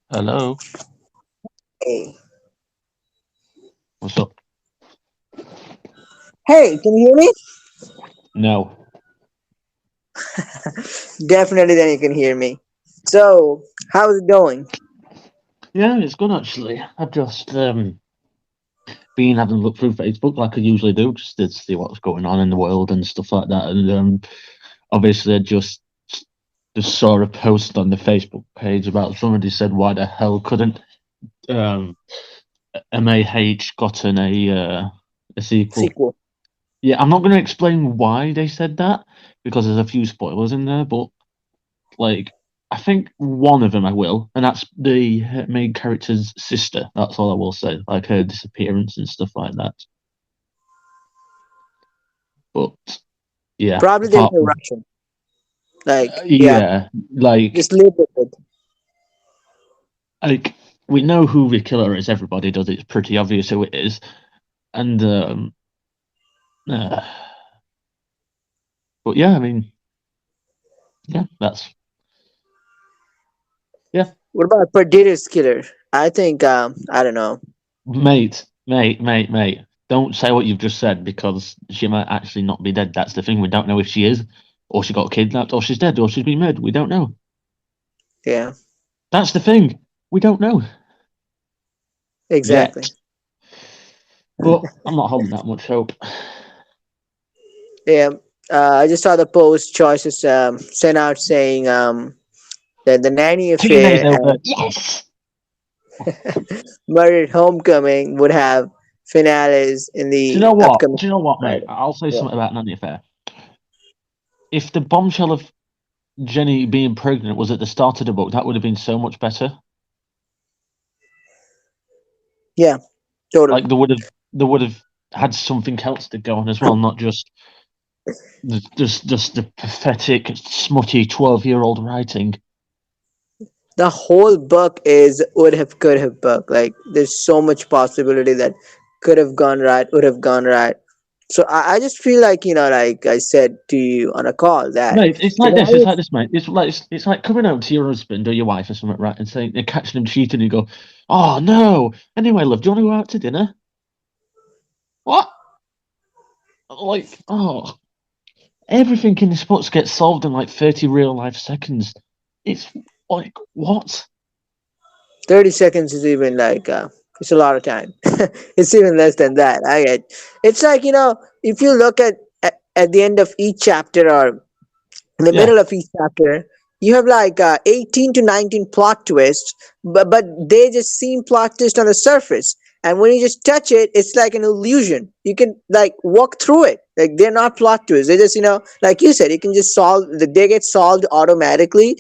Hello, Hey, what's up? hey, can you hear me? No. Definitely, then you can hear me. So, how's it going? Yeah, it's good actually. I've just been having a look through Facebook like I usually do, just to see what's going on in the world and stuff like that. And obviously, I just saw a post on the Facebook page about somebody said, "Why the hell couldn't um MAH gotten a sequel?" Sequel. Yeah, I'm not going to explain why they said that because there's a few spoilers in there, but like, I think one of them I will, and that's the main character's sister. That's all I will say. Like her disappearance and stuff like that. But yeah, Probably there's apart no from Russian. Like, yeah, yeah, like just live with it. like we know who the killer is. Everybody does. It's pretty obvious who it is, and uh, but yeah, I mean, yeah, that's yeah, What about Perdita's killer? I think, I don't know. mate. Don't say what you've just said because she might actually not be dead. That's the thing. We don't know if she is, or she got kidnapped, or she's dead, or she's been murdered. We don't know. Yeah, That's the thing. We don't know exactly. yet. But I'm not holding that much hope. Yeah, I just saw the post choices sent out saying that the nanny TNA's affair over. and Yes. Murdered Homecoming would have finales in Do you the know what? upcoming. Do you know what, mate? Friday. I'll say Yeah. something about Nanny Affair. If the bombshell of Jenny being pregnant was at the start of the book, that would have been so much better. Yeah, Like totally. there would have had something else to go on as well, not just just the pathetic, smutty 12-year-old writing. The whole book is would have could have book. Like there's so much possibility that could have gone right, would have gone right. So I just feel like like I said to you on a call that Mate, it's the like this. It's narrative. like this, mate. It's like coming home to your husband or your wife or something, right, and saying and catching him cheating, and you go, "Oh no! Anyway, love, do you want to go out to dinner?" What? Like, oh, everything in this book gets solved in like 30 real life seconds. It's like what? 30 seconds is even like it's a lot of time. It's even less than that. I get. It's like if you look at the end of each chapter or in the Yeah, middle of each chapter, you have like 18 to 19 plot twists, but they just seem plot twists on the surface. And when you just touch it, it's like an illusion. You can like walk through it. Like they're not plot twists. They just, like you said, you can just solve. They get solved automatically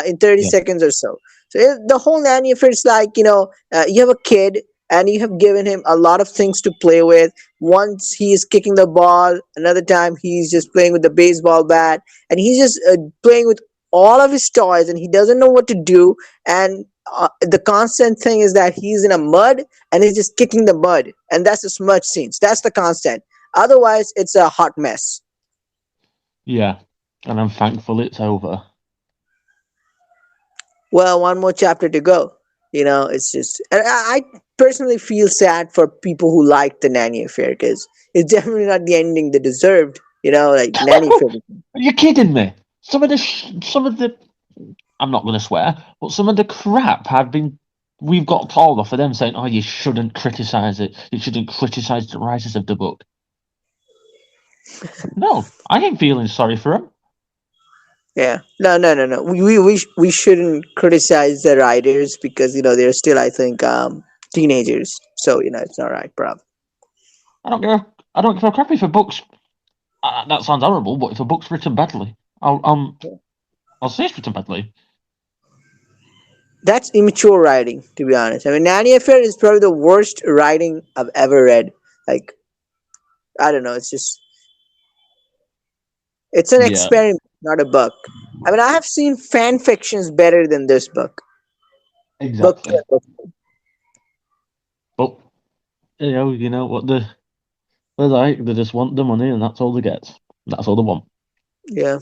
in 30 yeah, seconds or so. So the whole nanny affair is like you have a kid and you have given him a lot of things to play with. Once he's kicking the ball, another time he's just playing with the baseball bat, and he's just playing with all of his toys and he doesn't know what to do. And the constant thing is that he's in a mud and he's just kicking the mud, and that's the smudge scenes. That's the constant. Otherwise it's a hot mess. yeah. And I'm thankful it's over. Well, one more chapter to go. It's just and I personally feel sad for people who like the nanny affair because it's definitely not the ending they deserved. Like nanny Are affair. you kidding me? Some of the I'm not going to swear, but some of the crap we've got called off of them saying, "Oh, you shouldn't criticize it. You shouldn't criticize the writers of the book." No, I ain't feeling sorry for them. Yeah. No, no, no, no. We shouldn't criticize the writers because they're still, I think, teenagers. So it's all right, bro. I don't care. I don't give a crap if a book's. That sounds horrible, but if a book's written badly, I'll say it's written badly. That's immature writing, to be honest. I mean, Nanny Affair is probably the worst writing I've ever read. Like, I don't know. It's an Yeah, experiment, not a book. I mean, I have seen fan fictions better than this book. Book. exactly. But you know what they're like. They just want the money, and that's all they get. That's all they want. Yeah.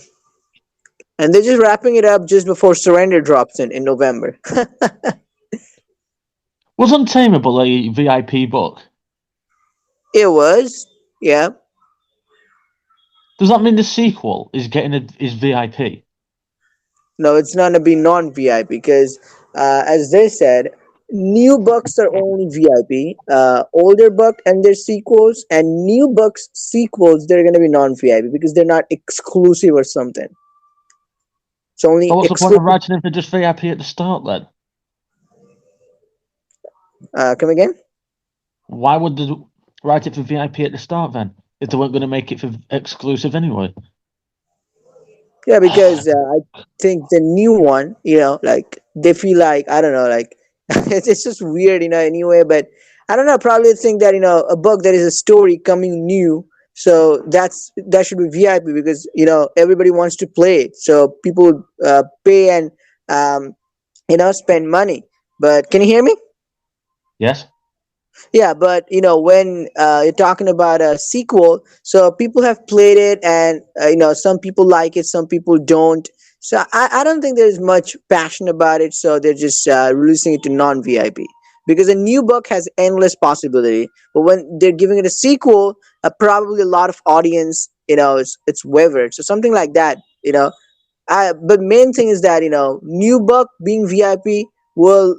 And they're just wrapping it up just before Surrender drops in November. Was Untamable a VIP book? It was, yeah. Does that mean the sequel is is VIP? No, it's not gonna be non-VIP because, as they said, new books are only VIP. Older book and their sequels, and new books sequels, they're gonna be non-VIP because they're not exclusive or something. It's So only what's the point of exclusive. writing it for just VIP at the start then? Come again? Why would they write it for VIP at the start then? If they weren't going to make it for exclusive anyway? Yeah, because I think the new one, like they feel like, I don't know, like it's just weird, anyway. But I don't know. Probably think that a book that is a story coming new, so that should be VIP because everybody wants to play it, so people pay and um, spend money. But can you hear me? Yes? Yeah, but when you're talking about a sequel, so people have played it, and some people like it, some people don't. So I don't think there's much passion about it. So they're just releasing it to non VIP because a new book has endless possibility. But when they're giving it a sequel, probably a lot of audience, it's wavered. So something like that, but main thing is that new book being VIP will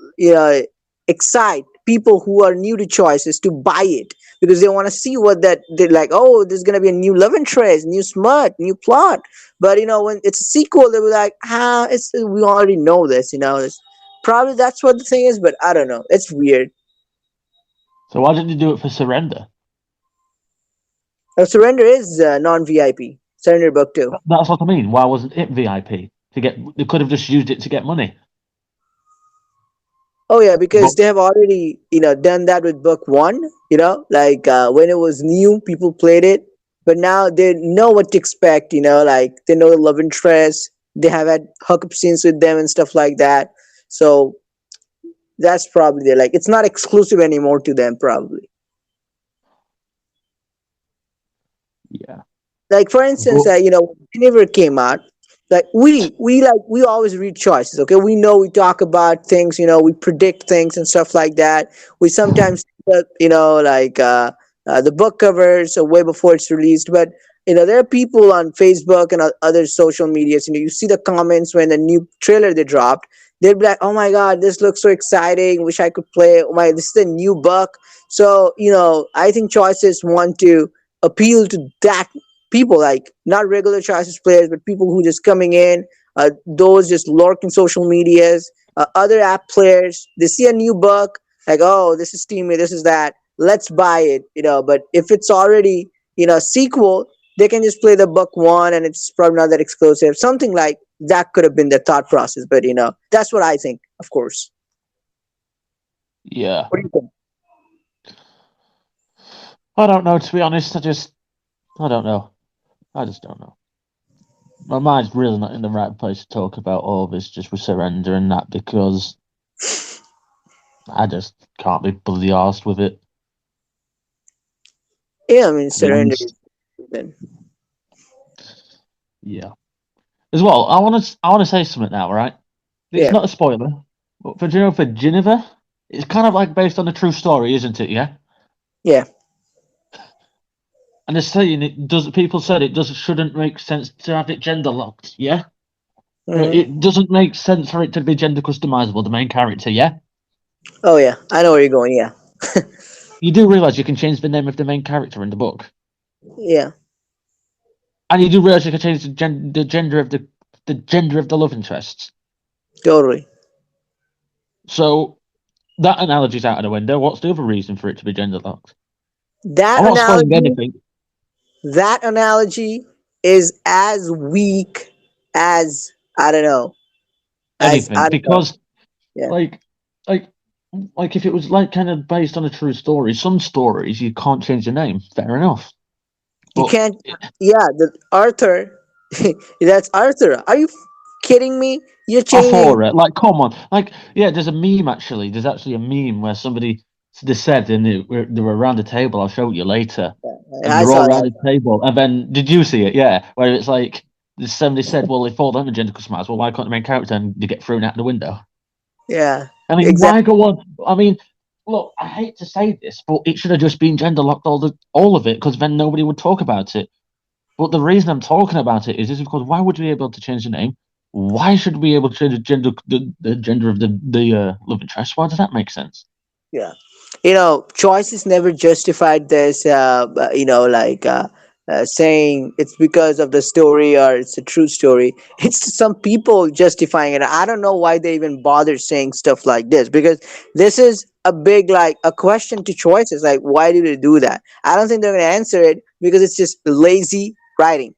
excite people who are new to choices to buy it because they want to see what that they're like. Oh, there's gonna be a new love interest, new smut, new plot. But when it's a sequel, they'll be like, it's we already know this. Probably that's what the thing is. But I don't know. It's weird. So why didn't you do it for Surrender? Surrender is non VIP. Surrender book too. That's what I mean. Why wasn't it VIP? They could have just used it to get money. Oh yeah, because But they have already done that with book one. Like when it was new, people played it, but now they know what to expect. Like they know the love interest. They have had hookup scenes with them and stuff like that. So that's probably like it's not exclusive anymore to them. Probably. yeah. Like for instance, But whenever it came out, like we always read choices. Okay, we know we talk about things. We predict things and stuff like that. We sometimes like the book covers way before it's released. But there are people on Facebook and other social medias. You see the comments when the new trailer they dropped. They'll be like, "Oh my God, this looks so exciting! Wish I could play. Oh my, this is a new book." So I think choices want to appeal to that people, like not regular choices players but people who just coming in, those just lurking social medias, other app players. They see a new book, like, oh, this is steamy, this is that, let's buy it. But if it's already sequel, they can just play the book one and it's probably not that exclusive. Something like that could have been the thought process. But that's what I think, of course. yeah, What do you think? I don't know. To be honest, I don't know. I just don't know. My mind's really not in the right place to talk about all this just with Surrender and that because I just can't be bloody arsed with it. Yeah, I mean, To be surrender. honest, yeah. As well, I want to say something now, right? It's Yeah. not a spoiler, but for Geneva, it's kind of like based on a true story, isn't it? Yeah. Yeah. And they're saying it does. People said it does shouldn't make sense to have it gender locked. Yeah. Hmm. It doesn't make sense for it to be gender customizable. The main character. Yeah. Oh yeah, I know where you're going. Yeah. You do realize you can change the name of the main character in the book, Yeah. and you do realize you can change the gender of the gender of the love interests. Totally. So that analogy's out of the window. What's the other reason for it to be gender locked? That I'm not spoiling analogy, anything. that analogy is as weak as, I don't know, as Anything I don't know. because Yeah. like like like if it was like kind of based on a true story, some stories you can't change the name. Fair enough, You but can't. Yeah, the Arthur. That's Arthur. Are you kidding me? You're off changing. for it. Like, come on. Like, yeah, there's a meme actually. There's actually a meme where they said, and they were around the table. I'll show you later. And I they're all saw around that. the table. And then, did you see it? Yeah, where it's like somebody said, well, if all them are gender customized, well, why can't the main character and they get thrown out the window? Yeah, I mean, why exactly. go on? I mean, look, I hate to say this, but it should have just been gender locked all of it, because then nobody would talk about it. But the reason I'm talking about it is because why would we be able to change the name? Why should we be able to change the gender of the love interest? Why does that make sense? Yeah. Choices never justified this, saying it's because of the story or it's a true story. It's some people justifying it. I don't know why they even bother saying stuff like this, because this is a big, like, a question to choices. Like, why do they do that? I don't think they're going to answer it because it's just lazy writing,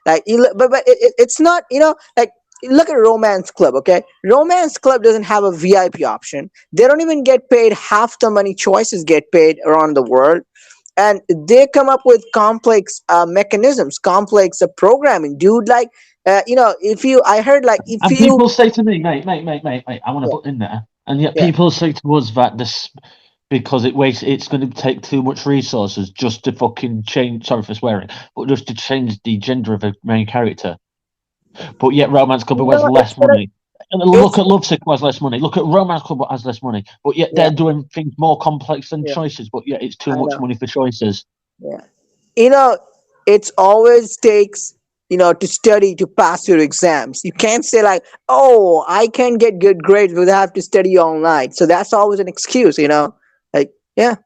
like, it's not, like, look at Romance Club. Okay, Romance Club doesn't have a VIP option. They don't even get paid half the money choices get paid around the world, and they come up with complex mechanisms, complex programming, dude. Like, if you, I heard, like, if And you, people say to me, mate, I want to yeah, put in there. And yet yeah. people say to us that this, because it's going to take too much resources just to fucking change, sorry for swearing, but just to change the gender of a main character. But yet Romance Club has It's less gonna, money. And look it's at Lovesick who has less money. Look at Romance Club what has less money. But yet yeah, they're doing things more complex than yeah. choices, but yet it's too I much know. money for choices. Yeah, you know, it's always takes, to study to pass your exams. You can't say like, oh, I can get good grades, but I have to study all night. So that's always an excuse, Like, yeah,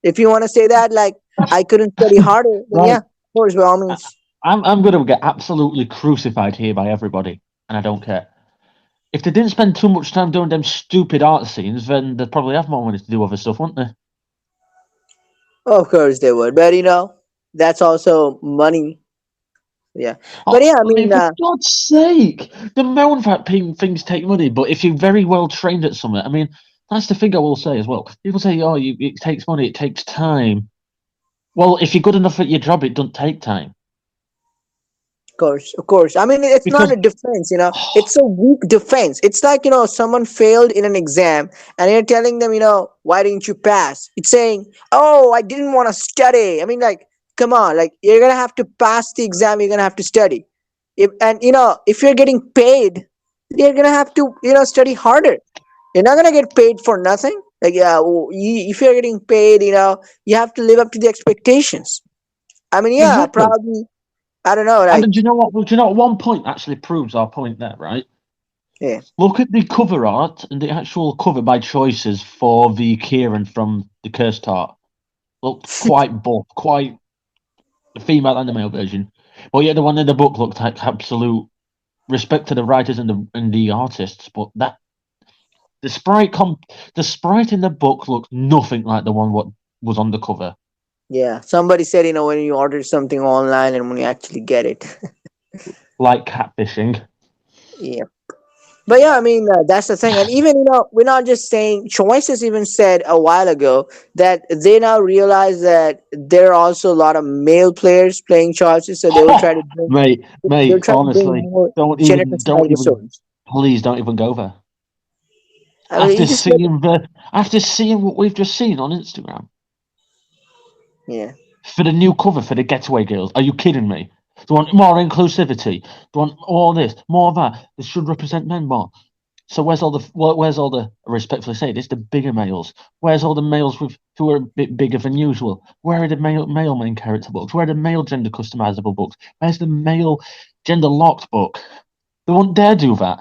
if you want to say that, like, I couldn't study harder, then yeah, Right. of course, by all I- means. I'm going to get absolutely crucified here by everybody, and I don't care. If they didn't spend too much time doing them stupid art scenes, then they'd probably have more money to do other stuff, wouldn't they? Of course they would, but that's also money. Yeah, but Oh, yeah, I I mean, mean, for God's sake, the moan that things take money, but if you're very well trained at something, I mean, that's the thing I will say as well. People say, oh, it takes money, it takes time. Well, if you're good enough at your job, it doesn't take time. of course. I mean, it's not Because, a defense, It's a weak defense. It's like, someone failed in an exam and you're telling them, why didn't you pass? It's saying, oh, I didn't want to study. I mean, like, come on, like, you're gonna have to pass the exam. You're gonna have to study. If you're getting paid, you're gonna have to, study harder. You're not gonna get paid for nothing. Like, yeah, if you're getting paid, you have to live up to the expectations. I mean, yeah, exactly. probably. I don't know, And like, do you know what? Well, do you know what? One point actually proves our point there, right? yeah. Look at the cover art and the actual cover by choices for the Kieran from the Cursed Heart. Looked quite buff, quite the female and the male version. But yeah, the one in the book looked like absolute respect to the writers and the artists. But that the the sprite in the book looked nothing like the one what was on the cover. Yeah, somebody said, when you order something online and when you actually get it. Like catfishing. Yeah. But yeah, I mean, that's the thing. And even, we're not just saying, choices even said a while ago that they now realize that there are also a lot of male players playing choices. So they will try to bring, they'll Mate, try to bring honestly, more generous side episodes. please don't even go there. I mean, you just, After seeing what we've just seen on Instagram yeah. for the new cover for the Getaway girls, are you kidding me? They want more inclusivity. They want all this, more of that. They should represent men more. So where's all the respectfully say this the bigger males? Where's all the males who are a bit bigger than usual? Where are the male main character books? Where are the male gender customizable books? Where's the male gender locked book? They won't dare do that.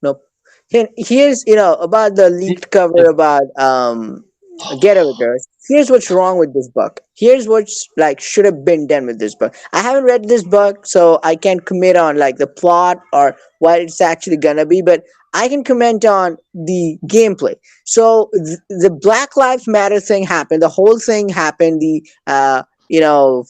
Nope. Here's, about the It, leaked cover it, about Getaway Girls. Here's what's wrong with this book. Here's what's, like, should have been done with this book. I haven't read this book, so I can't commit on, like, the plot or what it's actually gonna be, but I can comment on the gameplay. So the Black Lives Matter thing happened. The whole thing happened. The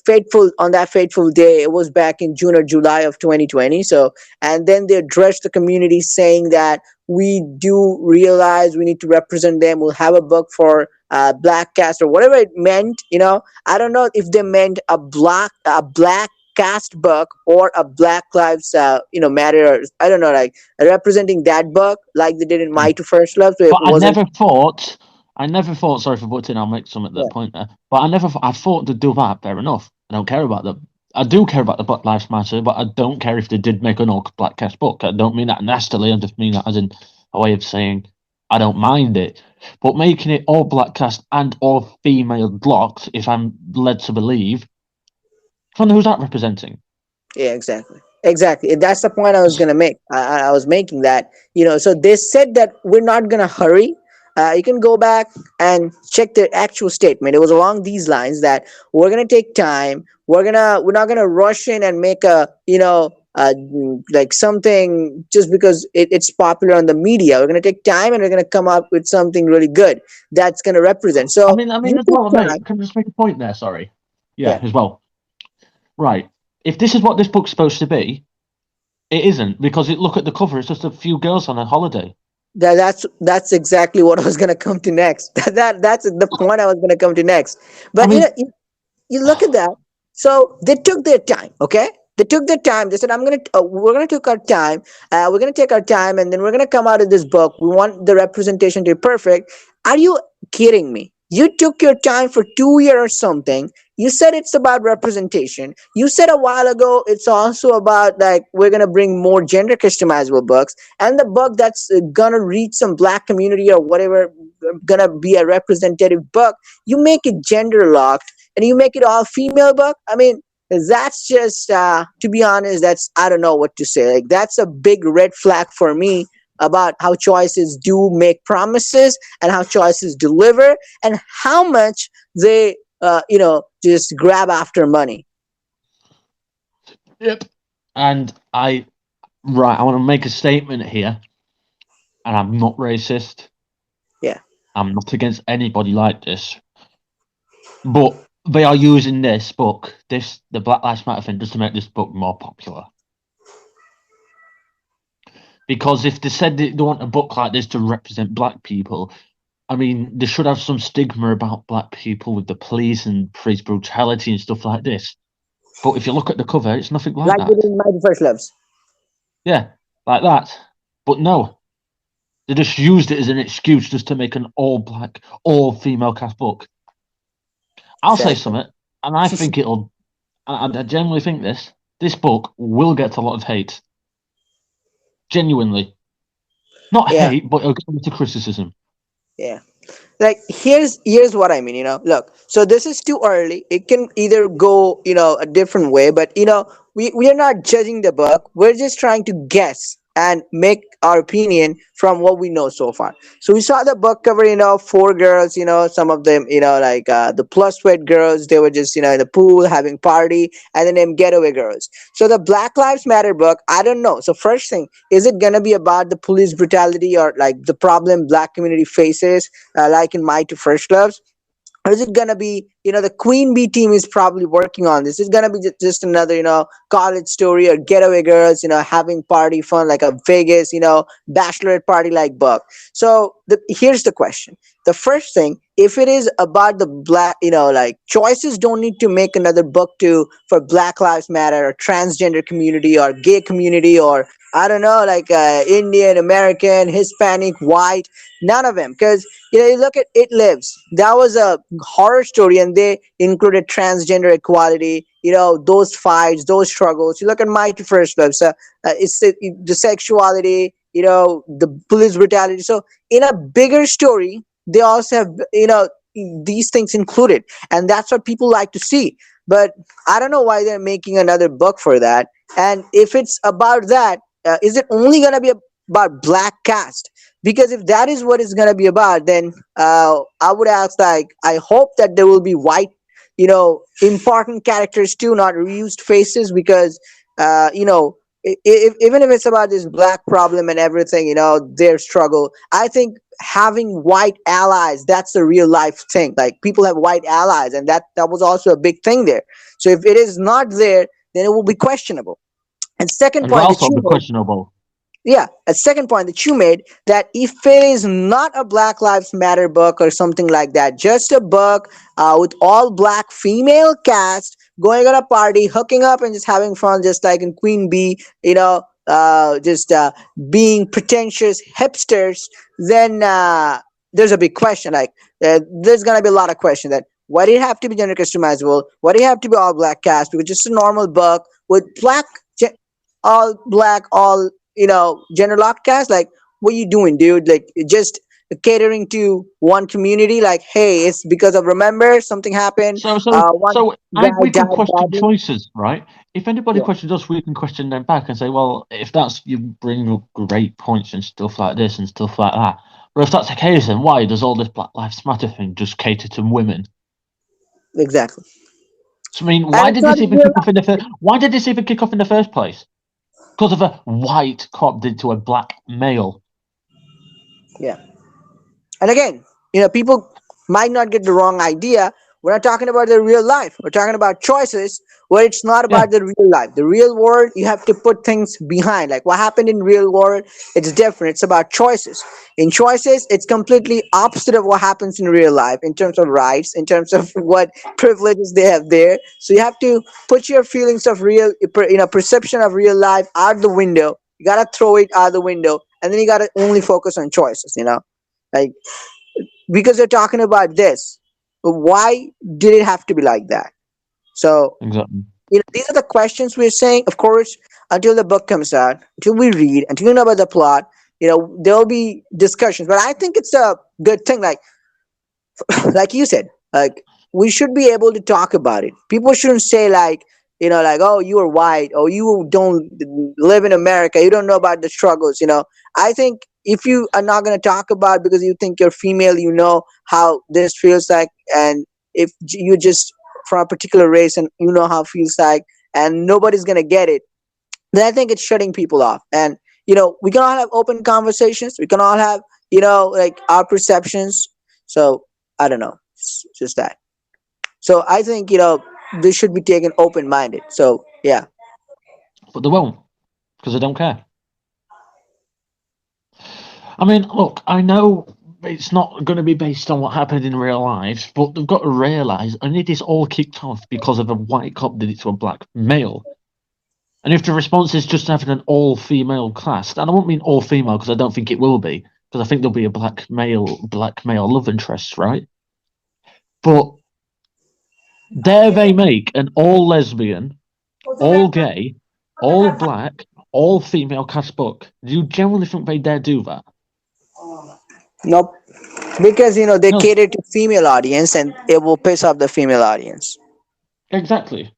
fateful, on that fateful day, it was back in June or July of 2020. So, and then they addressed the community saying that we do realize we need to represent them. We'll have a book for black cast or whatever it meant. I don't know if they meant a black cast book or a Black Lives Matter. I don't know, like, representing that book like they did in My to First Love. So if but it wasn't, I never thought. Sorry for butting. I'll make some at yeah, that point there. But I thought to do that. Fair enough. I don't care about the. I do care about the Black Lives Matter, but I don't care if they did make an all black cast book. I don't mean that nastily. I just mean that as in a way of saying I don't mind it. But making it all black cast and all female locked, if I'm led to believe, who's that representing? Yeah, exactly. Exactly. That's the point I was gonna make. I was making that. So they said that we're not gonna hurry. You can go back and check the actual statement. It was along these lines that we're gonna take time. We're not gonna rush in and make a like something just because it's popular on the media. We're gonna take time and we're gonna come up with something really good that's gonna represent. So I you mean, as took well, mate. time. Can I just make a point there? Sorry. Yeah, Yeah. as well. Right. If this is what this book's supposed to be, it isn't because look at the cover. It's just a few girls on a holiday. That's exactly what I was gonna come to next. That's the point I was gonna come to next. I But mean, you look at that. So they took their time. Okay, they took their time. They said, we're gonna take our time. We're gonna take our time, and then we're gonna come out of this book. We want the representation to be perfect. Are you kidding me? You took your time for 2 years or something. You said it's about representation. You said a while ago it's also about like we're gonna bring more gender customizable books, and the book that's gonna reach some black community or whatever, gonna be a representative book. You make it gender locked and you make it all female book. I mean, that's just to be honest, that's I don't know what to say. Like that's a big red flag for me about how choices do make promises and how choices deliver and how much they just grab after money. yep. And right, I want to make a statement here, and I'm not racist. Yeah. I'm not against anybody like this, but they are using this book, the Black Lives Matter thing, just to make this book more popular. Because if they said they want a book like this to represent black people, I mean, they should have some stigma about black people with the police and police brutality and stuff like this. But if you look at the cover, it's nothing like Like it that. in Mighty First Loves. Yeah, like that. But no, they just used it as an excuse just to make an all black, all female cast book. I'll say Exactly. something, and I think it'll. I genuinely think this book will get a lot of hate. Genuinely, not Yeah. hate, but it'll get into criticism. Yeah. Like here's what I mean. Look, so this is too early. It can either go a different way, but we are not judging the book. We're just trying to guess and make our opinion from what we know so far. So we saw the book cover, four girls, some of them, like the plus weight girls, they were just in the pool having party, and then them getaway girls. So the Black Lives Matter book, I don't know. So first thing, is it gonna be about the police brutality or like the problem black community faces, like in My Two First Loves? Or is it gonna be, the Queen Bee team is probably working on this? It's gonna be just another, college story or getaway girls, having party fun like a Vegas, bachelorette party like book. So here's the question. The first thing, if it is about the black, like choices don't need to make another book to for Black Lives Matter or transgender community or gay community or I don't know, like Indian, American, Hispanic, white, none of them. Because you look at It Lives. That was a horror story, and they included transgender equality. Those fights, those struggles. You look at Mighty First Love. So it's the sexuality. The police brutality. So in a bigger story, they also have these things included, and that's what people like to see. But I don't know why they're making another book for that. And if it's about that, is it only gonna be about black cast? Because if that is what it's going to be about, then I would ask, like, I hope that there will be white important characters too, not reused faces. Because even if it's about this black problem and everything, their struggle, I think having white allies, that's a real life thing. Like people have white allies, and that was also a big thing there. So if it is not there, then it will be questionable. And second And it'll point that also you be made, questionable. yeah, a second point that you made, that if it is not a Black Lives Matter book or something like that, just a book with all black female cast going on a party, hooking up and just having fun, just like in Queen Bee, just being pretentious hipsters, then there's a big question. Like there's gonna be a lot of questions that why did it have to be gender customizable? Why do you have to be all black cast? Because just a normal book with all black, all gender locked cast. Like, what you doing, dude? Like, just catering to one community, like, hey, it's because of, remember, something happened, So, so, one so, guy we can died question badly. choices, right? If anybody Yeah, questions us, we can question them back and say, well, if that's you bring up great points and stuff like this and stuff like that. But if that's the case, then why does all this Black Lives Matter thing just cater to women? exactly. So, I mean, And why it's did not this in even real kick off in the first? Why did this even kick off in the first place? Because of a white cop did to a black male. life. Yeah. And again, people might not get the wrong idea. We're not talking about the real life. We're talking about choices where it's not Yeah, about the real life. The real world, you have to put things behind. Like what happened in real world, it's different. It's about choices. In choices, it's completely opposite of what happens in real life in terms of rights, in terms of what privileges they have there. So you have to put your feelings of real, perception of real life out the window. You gotta throw it out the window, and then you gotta only focus on choices. Like, because you're talking about this, but why did it have to be like that? So, exactly. these are the questions we're saying. Of course, until the book comes out, until we read, until you know about the plot, there'll be discussions. But I think it's a good thing. Like you said, like, we should be able to talk about it. People shouldn't say, like, like, oh, you are white, or you don't live in America, you don't know about the struggles. I think if you are not going to talk about because you think you're female, you know how this feels like, and if you just from a particular race and you know how it feels like, and nobody's going to get it, then I think it's shutting people off. And we can all have open conversations. We can all have like our perceptions. So I don't know, it's just that. So I think this should be taken open minded. So yeah, But they won't because they don't care. I mean, look, I know it's not going to be based on what happened in real life, but they've got to realise, and it is all kicked off because of a white cop did it to a black male. And if the response is just having an all-female cast, and I won't mean all-female because I don't think it will be, because I think there'll be a black male love interest, right? But dare they make an all lesbian, all gay, all black, all female cast book? Do you genuinely think they dare do that? nope. Because they No, cater to female audience, and it will piss off the female audience. exactly.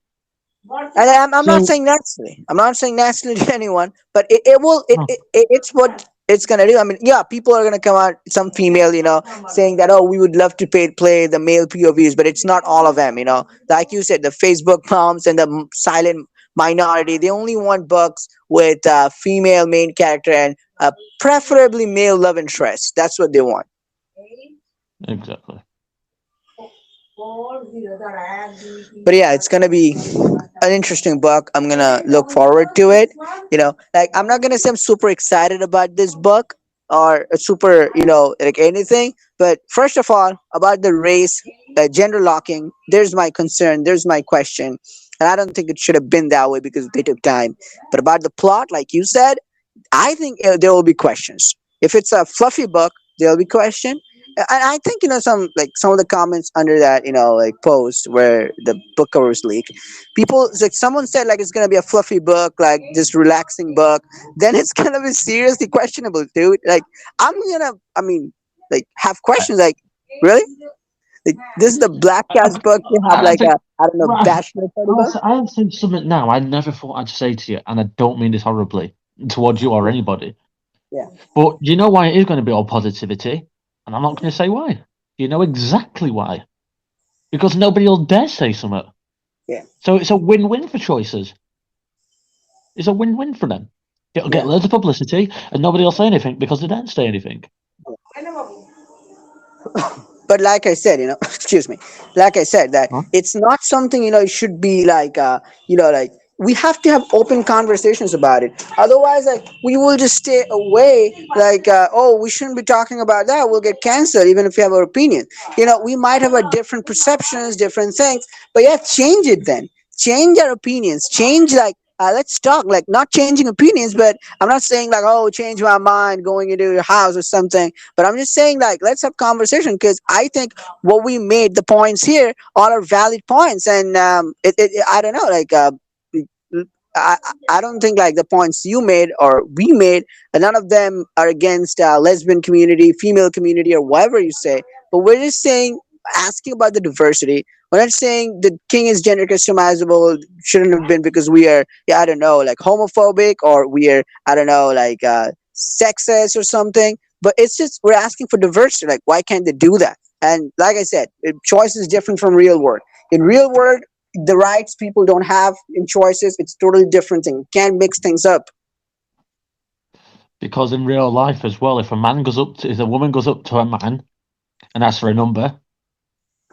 And I'm not So, saying naturally. I'm not saying naturally to anyone, but it will. no, It's what it's gonna do. I mean, yeah, people are gonna come out, some female, saying that, oh, we would love to play the male POVs, but it's not all of them. Like you said, the Facebook moms and the silent minority, they only want books with female main character and preferably male love interest. That's what they want. exactly. But yeah, it's gonna be an interesting book. I'm gonna look forward to it. Like, I'm not gonna say I'm super excited about this book or super, like anything. But first of all, about the race, gender locking, there's my concern. There's my question, and I don't think it should have been that way because they took time. But about the plot, like you said, I think there will be questions. If it's a fluffy book, there will be question. And I think some of the comments under that like post where the book cover was leaked, people, it's like someone said like it's gonna be a fluffy book, like this relaxing book. Then it's gonna be seriously questionable, dude. Like, I mean, like, have I, questions like, really? Like, this is the Black Cat's book. You have I like think, a, I don't know, right, bachelor party book. I'll say something now I never thought I'd say to you, and I don't mean this horribly towards you or anybody. Yeah. But do you know why it is going to be all positivity? And I'm not going to say why. Do you know exactly why? Because nobody will dare say something. Yeah. So it's a win-win for choices. It's a win-win for them. It'll get Yeah. loads of publicity, and nobody will say anything because they don't say anything. But like I said, excuse me, like I said, that Huh? it's not something, it should be like, like, we have to have open conversations about it. Otherwise, like, we will just stay away, like, oh, we shouldn't be talking about that, we'll get canceled even if we have our opinion. We might have a different perceptions, different things, but yeah, change it then. Change our opinions, change, like, let's talk, like, not changing opinions, but I'm not saying like, oh, change my mind going into your house or something, but I'm just saying, like, let's have conversation, because I think what we made, the points here, all are valid points. And I don't know, like, I, I don't think like the points you made or we made, none of them are against lesbian community, female community, or whatever you say. But we're just saying, asking about the diversity. We're not saying the king is gender customizable. Shouldn't have been because we are, yeah, I don't know, like homophobic or we are, I don't know, like sexist or something. But it's just we're asking for diversity. Like, why can't they do that? And like I said, choice is different from real world. In real world, the rights people don't have in choices, it's totally different thing. Can't mix things up. Because in real life as well, if a woman goes up to a man and asks for a number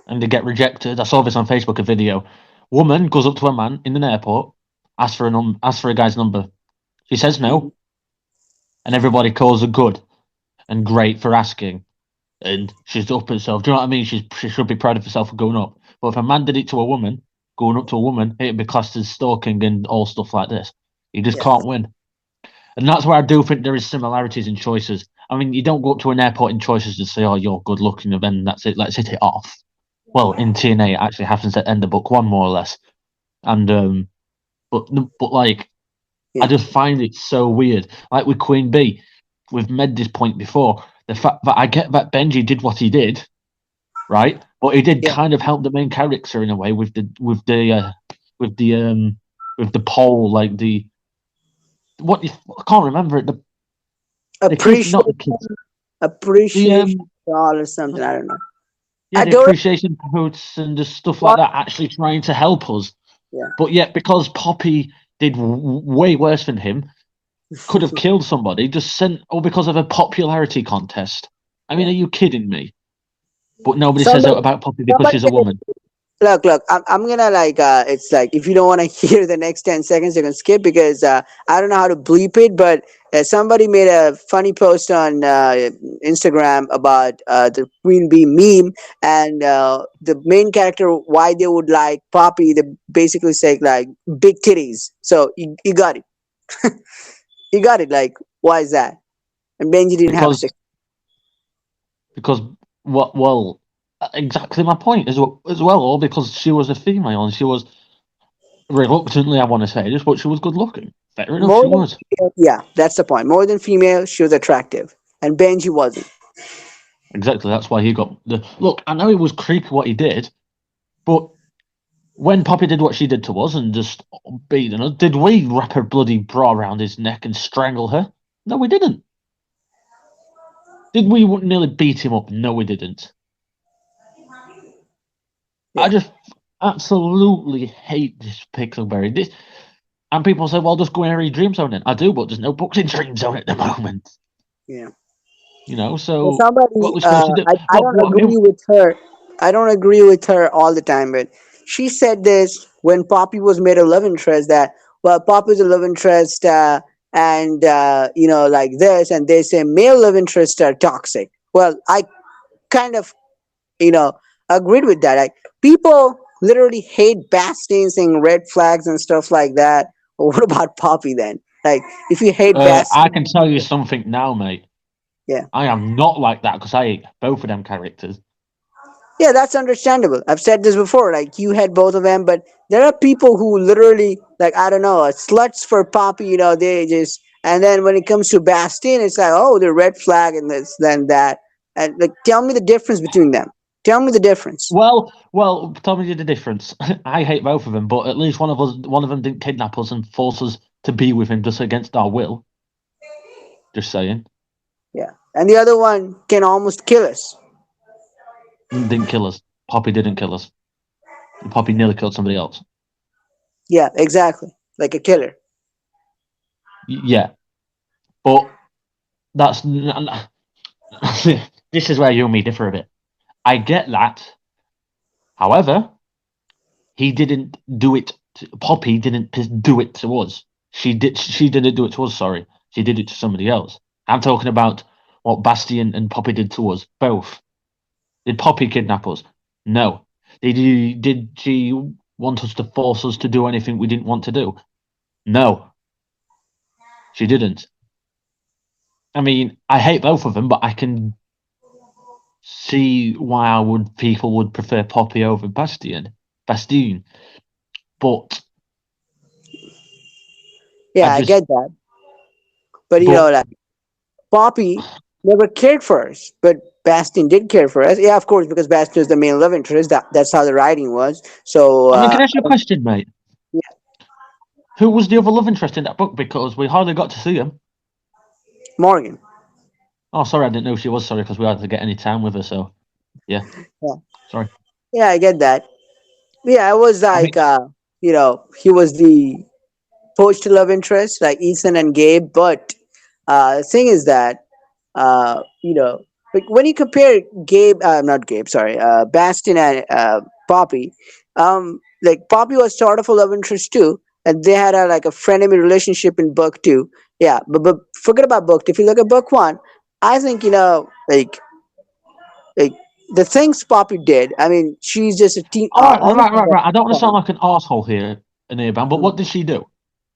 and they get rejected, I saw this on Facebook, a video. Woman goes up to a man in an airport, asks for a guy's number. She says Mhm. no, and everybody calls her good and great for asking. And she's up herself. Do you know what I mean? She should be proud of herself for going up. But if a man did it to a woman, going up to a woman, it'd be classed as stalking and all stuff like this. You just Yes. can't win. And that's where I do think there is similarities in choices. I mean, you don't go up to an airport in choices and say, "Oh, you're good looking," and then that's it. Let's hit it off. Well, in TNA, it actually happens at the end of book one, more or less. And but like, I Yeah. just find it so weird. Like with Queen Bee, we've made this point before. The fact that I get that Benji did what he did, right? But he did Yeah. kind of help the main character in a way with the with the pole, like I can't remember it. The kid, Appreciation, not the kids. The appreciation all or something. I don't know. yeah, I the don't. appreciation codes and the stuff like that actually trying to help us. Yeah. But yet, because Poppy did way worse than him, could have killed somebody, just sent, or because of a popularity contest. I mean, Yeah. are you kidding me? But nobody says that Somebody, about Poppy because somebody she's a woman. look. I'm gonna like. It's like if you don't want to hear the next 10 seconds, you can skip because I don't know how to bleep it. But somebody made a funny post on Instagram about the Queen Bee meme, and the main character why they would like Poppy. They basically say like big titties. So you got it. You got it. Like why is that? And Benji didn't have a Because six. because what well exactly my point as well, all because she was a female and she was reluctantly, I want to say this, but she was good looking. Fair enough, More she than was. female, yeah, that's the point. More than female, she was attractive, and Benji wasn't. Exactly, that's why he got the look. I know it was creepy what he did, but when Poppy did what she did to us and just beating us, did we wrap her bloody bra around his neck and strangle her? No, we didn't. Did we nearly beat him up? No, we didn't. I Yeah. just absolutely hate this Pixelberry. This, and people say, well, just go and read Dream Zone then. I do, but there's no books in Dream Zone at the moment. Yeah. So So what somebody, we're supposed to do? I don't What agree with her. I don't agree with her all the time, but she said this when Poppy was made a love interest that, well, Poppy's a love interest, and, like this, and they say male love interests are toxic. Well, I kind of, you know, agreed with that. Like, people literally hate Bastien saying red flags and stuff like that. Well, what about Poppy then? Like, if you hate I Bastien, can tell you something now, mate. yeah. I am not like that because I hate both of them characters. Yeah, that's understandable. I've said this before. Like you had both of them, but there are people who literally, like I don't know, sluts for Poppy. They just and then when it comes to Bastien, it's like, oh, the red flag and this, then that, and like, tell me the difference between them. Tell me the difference. Tell me the difference. I hate both of them, but at least one of them didn't kidnap us and force us to be with him just against our will. Just saying, Yeah, and the other one can almost kill us. didn't kill us. Poppy didn't kill us. Poppy nearly killed somebody else. Yeah, exactly, like a killer. Yeah, but that's this is where you and me differ a bit. I get that. However, he didn't do it. Poppy didn't do it to us. She did. She didn't do it to us. Sorry, she did it to somebody else. I'm talking about what Bastion and Poppy did to us both. Did Poppy kidnap us? No. Did she want us to force us to do anything we didn't want to do? No, she didn't. I mean, I hate both of them, but I can see why people would prefer Poppy over Bastion. But I Yeah, I just, get that. But but like Poppy never cared for us, but Bastion did care for us. Yeah, of course, because Bastion is the main love interest. That's how the writing was. So I mean, can I ask you a question, mate? Who was the other love interest in that book? Because we hardly got to see him. Morgan. Oh, sorry, I didn't know she was. Sorry, because we hardly get any time with her. So, yeah, Yeah, sorry. yeah, I get that. Yeah, it was I mean, like he was the post love interest like Ethan and Gabe. But the thing is that like when you compare Gabe, not Gabe, sorry, Bastion and Poppy, like Poppy was sort of a love interest too, and they had a like a frenemy relationship in book two. Yeah, but forget about book two. If you look at book one, I think like the things Poppy did. I mean, she's just a teen, all right, almost right, like right, right. I don't want to sound like an arsehole here, Band, but a, what did she do?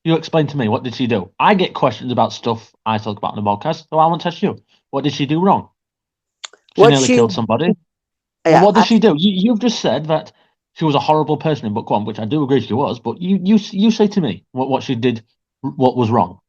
You explain to me. What did she do? I get questions about stuff I talk about in the podcast, so I want to test you. What did she do wrong? She what nearly she, killed somebody. Well, yeah, what did she do? You've just said that she was a horrible person in book one, which I do agree she was. But you say to me what she did, what was wrong.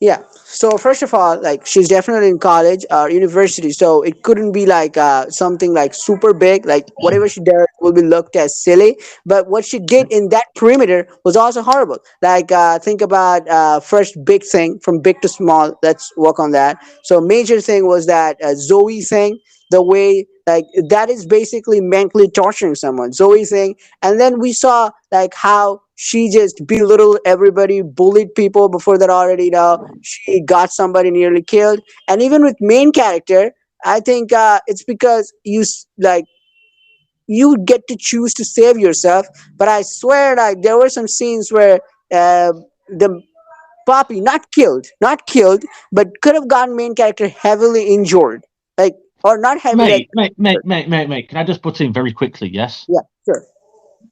yeah. So first of all, like she's definitely in college or university, so it couldn't be like something like super big. Like whatever she did will be looked as silly. But what she did in that perimeter was also horrible. Like think about first big thing from big to small. Let's work on that. So major thing was that Zoe thing. The way like that is basically mentally torturing someone. Zoe thing, and then we saw like how she just belittled everybody, bullied people before that already. She got somebody nearly killed, and even with main character, I think it's because like you get to choose to save yourself. But I swear, like there were some scenes where the Poppy not killed, but could have gotten main character heavily injured, like or not heavily, like Mate. Can I just put in very quickly? Yes. yeah, sure.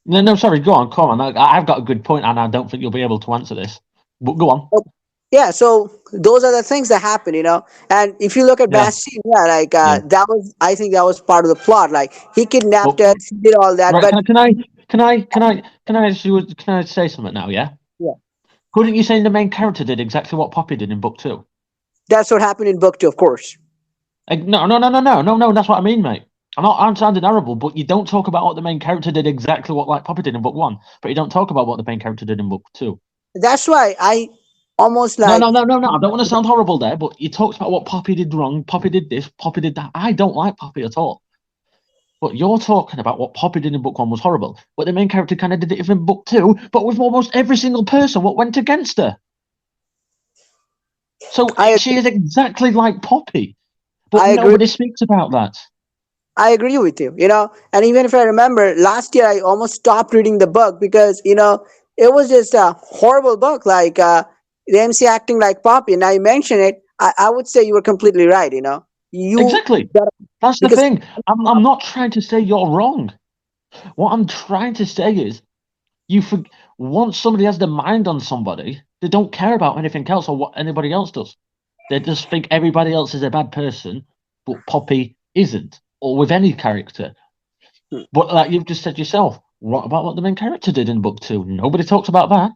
No, no, sorry. Go on, come on. I've got a good point, and I don't think you'll be able to answer this. But go on. Yeah, so those are the things that happen. And if you look at Yeah, Bastille, yeah, like yeah. that was, I think that was part of the plot. Like he But kidnapped us, he did all that, right, but can I ask you, can I say something now? Yeah. yeah, Couldn't you say the main character did exactly what Poppy did in book two? that's what happened in book two, of course. No. That's what I mean, mate. I'm sounding horrible, but you don't talk about what the main character did exactly what like Poppy did in book one, but you don't talk about what the main character did in book two. That's why I almost like No. I don't want to sound horrible there, but you talked about what Poppy did wrong. Poppy did this. Poppy did that. I don't like Poppy at all. But you're talking about what Poppy did in book one was horrible. But the main character kind of did it in book two, but with almost every single person what went against her. So I she is exactly like Poppy, but I agree. nobody speaks about that. I agree with you. And even if I remember last year, I almost stopped reading the book because it was just a horrible book. Like the MC acting like Poppy. And now you mention it, I would say you were completely right. You Exactly. got That's the because thing. I'm not trying to say you're wrong. What I'm trying to say is you for, once somebody has their mind on somebody, they don't care about anything else or what anybody else does. They just think everybody else is a bad person, but Poppy isn't, or with any character. But like you've just said yourself, what about what the main character did in book two? Nobody talks about that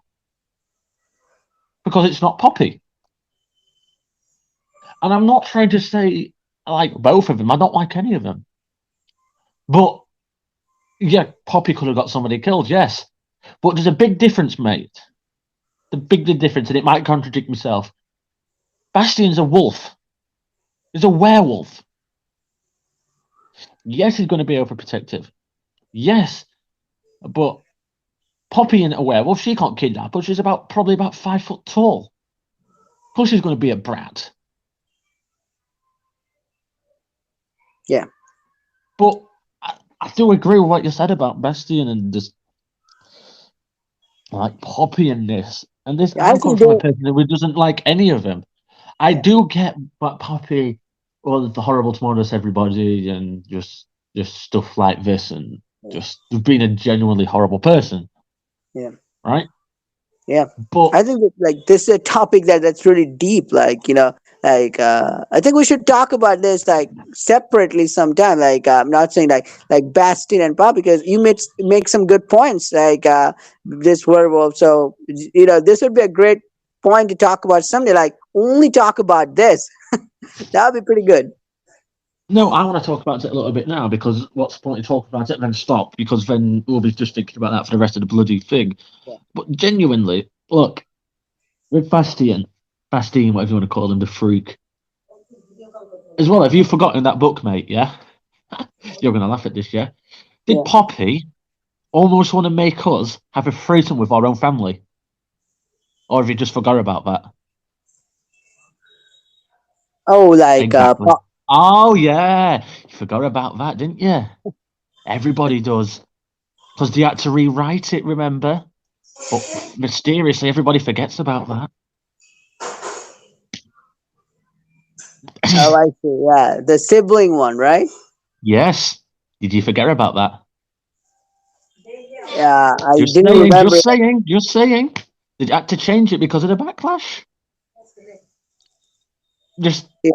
because it's not Poppy. And I'm not trying to say I like both of them. I don't like any of them. But yeah, Poppy could have got somebody killed, yes. But there's a big difference, mate. The big difference, and it might contradict myself. Bastion's a wolf. He's a werewolf. Yes, he's going to be overprotective. Yes, but Poppy ain't a werewolf. She can't kidnap, but she's probably about 5 foot tall. Of course, she's going to be a brat. yeah, But I do agree with what you said about Bastion and just like Poppy and this. And this, I I'm coming think from a they person who doesn't like any of them. I do get what Poppy was the horrible to most everybody and just stuff like this and just being a genuinely horrible person, yeah. right? Yeah, But I think that, like this is a topic that's really deep. Like like I think we should talk about this like separately sometime. Like I'm not saying like Bastin and Pop because you make some good points. Like this werewolf. So this would be a great point to talk about something, like only talk about this. That would be pretty good. No, I want to talk about it a little bit now because what's the point of talking about it and then stop? Because then we'll be just thinking about that for the rest of the bloody thing. Yeah. But genuinely, look, with Bastien, whatever you want to call him, the freak. As well, have you forgotten that book, mate? Yeah? You're going to laugh at this, yeah? Did Yeah. Poppy almost want to make us have a threesome with our own family? Or have you just forgot about that? Oh, like Exactly. Oh, yeah. You forgot about that, didn't you? Everybody does. Because they had to rewrite it, remember? But mysteriously, everybody forgets about that. oh, I see. Yeah, the sibling one, right? Yes. Did you forget about that? Yeah, I Just didn't saying, remember. just saying, just saying. They had to change it because of the backlash. Just Yeah,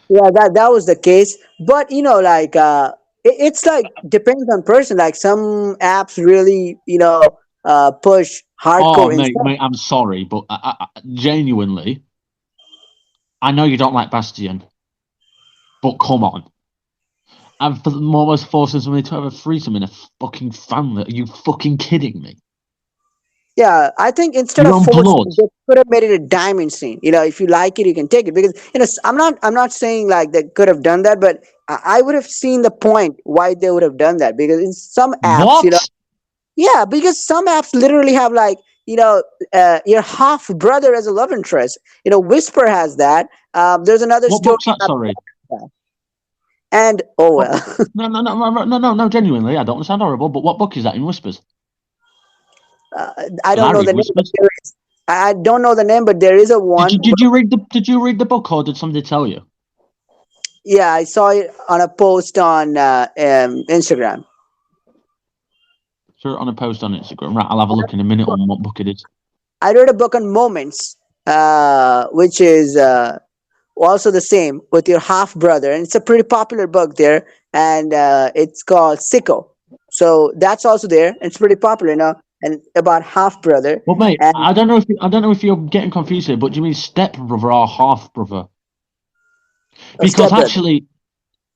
yeah, that was the case. But like it's like depends on person. Like some apps really push oh, hardcore incest. mate, I'm sorry, but genuinely, I know you don't like Bastion, but come on. I'm almost forcing somebody to have a threesome in a fucking family. Are you fucking kidding me? Yeah, I think instead Your of own forcing, blood. they could have made it a diamond scene. If you like it, you can take it. Because I'm not saying like they could have done that, but I would have seen the point why they would have done that. Because in some apps, What? yeah, because some apps literally have like your half brother as a love interest. Whisper has that. There's another What story. book's that? Sorry. And oh What? well, No, no, no, no, no, no, no. Genuinely, I don't want to sound horrible, but what book is that in Whispers? uh, I don't know Larry the name, but Whispers. there is. I don't know the name, but there is a one. Did you read the book or did somebody tell you? Yeah, I saw it on a post on Instagram. Saw it on a post on Instagram. Right, I'll have a look in a minute on what book it is. I read a book on moments, which is also the same with your half brother, and it's a pretty popular book there, and it's called Sicko. So that's also there. And it's pretty popular now, and about half brother Well, mate, and I don't know if you're getting confused here, but do you mean step brother or half brother? a Because stepbrother. actually,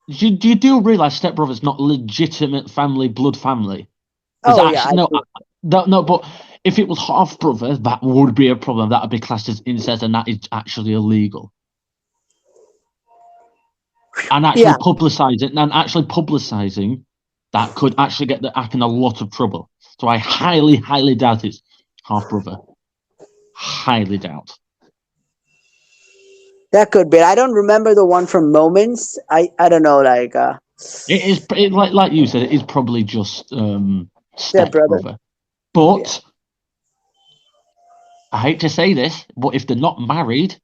you do realize step brother's not legitimate family, blood family. There's Oh yeah, I actually no, see. no. But if it was half brother, that would be a problem. That would be classed as incest, and that is actually illegal. And Yeah, actually publicizing that could actually get the app in a lot of trouble. So I highly, highly doubt it's half brother. Highly doubt. that could be. I don't remember the one from moments. I don't know, like It is like you said. It is probably just step stepbrother. brother. Yeah. But I hate to say this, but if they're not married,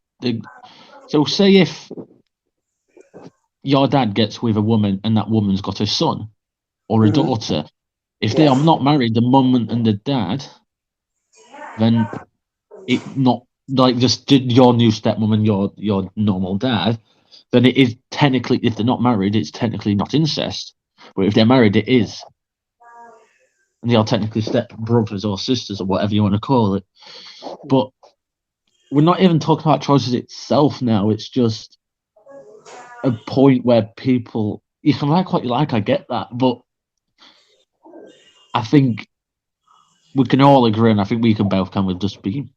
so say if your dad gets with a woman and that woman's got a son or a Hmm. daughter, if they Yeah. are not married, the mum and the dad, then it not like just your new stepmom and your normal dad, then it is technically, if they're not married, it's technically not incest. But if they're married, it is, and they are technically step brothers or sisters or whatever you want to call it. But we're not even talking about choices itself now. It's just a point where people, you can like what you like. I get that, but I think we can all agree, and I think we can both kind of just be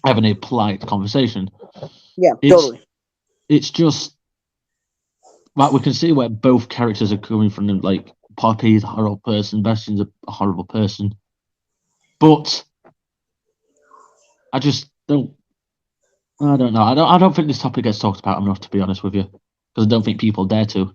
having a polite conversation. Yeah. It's Totally. it's just like we can see where both characters are coming from. Like Poppy's a horrible person, Bastion's a horrible person, but I just don't. I don't know. I don't think this topic gets talked about enough, to be honest with you, because I don't think people dare to.